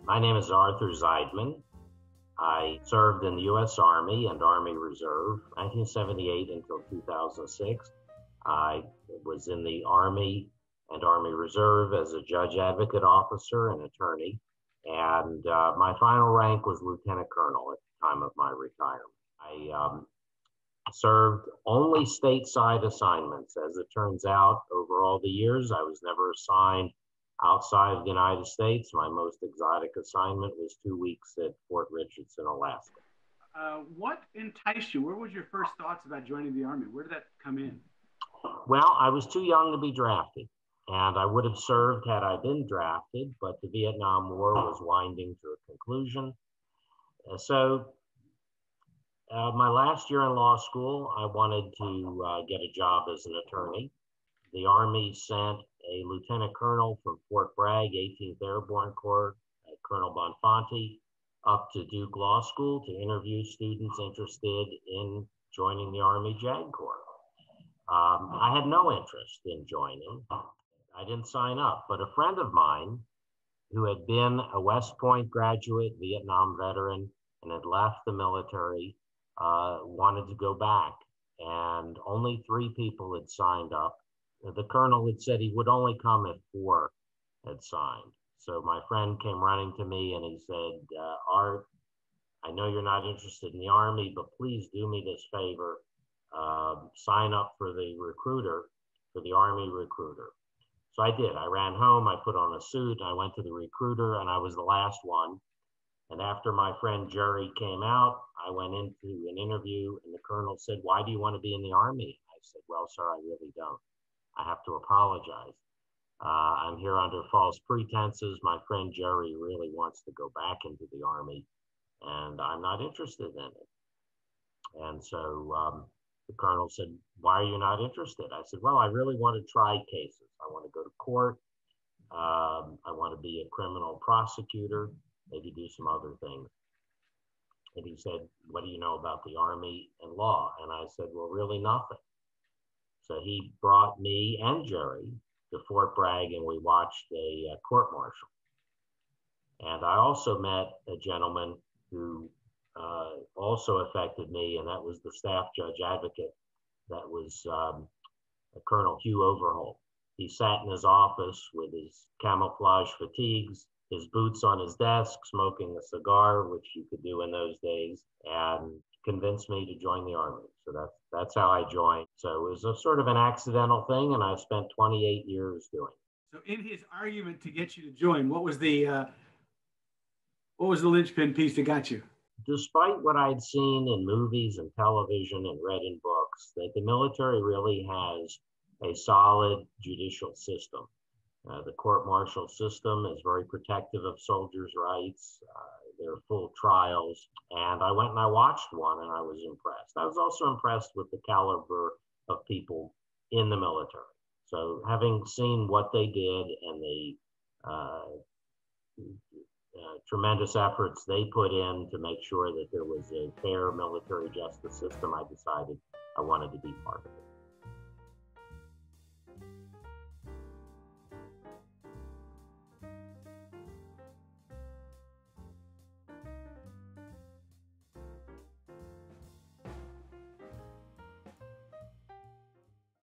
My name is Arthur Zeidman. I served in the U.S. Army and Army Reserve, 1978 until 2006. I was in the Army and Army Reserve as a judge advocate officer and attorney. And my final rank was Lieutenant Colonel at the time of my retirement. I served only stateside assignments. As it turns out, over all the years, I was never assigned outside of the United States. My most exotic assignment was 2 weeks at Fort Richardson, Alaska. What enticed you? Where was your first thoughts about joining the Army? Where did that come in? Well, I was too young to be drafted, and I would have served had I been drafted, but the Vietnam War was winding to a conclusion. My last year in law school, I wanted to get a job as an attorney. The Army sent a lieutenant colonel from Fort Bragg, 18th Airborne Corps, Colonel Bonfanti, up to Duke Law School to interview students interested in joining the Army JAG Corps. I had no interest in joining. I didn't sign up, but a friend of mine who had been a West Point graduate, Vietnam veteran, and had left the military, wanted to go back. And only 3 people had signed up. The colonel had said he would only come if 4 had signed. So my friend came running to me and he said, Art, I know you're not interested in the Army, but please do me this favor. Sign up for the recruiter, for the Army recruiter. So I did. I ran home, I put on a suit, I went to the recruiter, and I was the last one. And after my friend Jerry came out, I went into an interview, and the colonel said, "Why do you want to be in the Army?" I said, "Well, sir, I really don't. I have to apologize. I'm here under false pretenses. My friend Jerry really wants to go back into the Army, and I'm not interested in it." And so the colonel said, "Why are you not interested?" I said, "Well, I really want to try cases. I want to go to court. I want to be a criminal prosecutor, maybe do some other things." And he said, "What do you know about the Army and law?" And I said, "Well, really nothing." So he brought me and Jerry to Fort Bragg, and we watched a court martial. And I also met a gentleman who also affected me, and that was the staff judge advocate. That was Colonel Hugh Overholt. He sat in his office with his camouflage fatigues, his boots on his desk, smoking a cigar, which you could do in those days, and convinced me to join the Army. So that's how I joined. So it was a sort of an accidental thing, and I spent 28 years doing it. So in his argument to get you to join, what was the linchpin piece that got you? Despite what I'd seen in movies and television and read in books, that the military really has a solid judicial system. The court-martial system is very protective of soldiers' rights. There are full trials. And I went and I watched one, and I was impressed. I was also impressed with the caliber of people in the military. So having seen what they did and the tremendous efforts they put in to make sure that there was a fair military justice system, I decided I wanted to be part of it.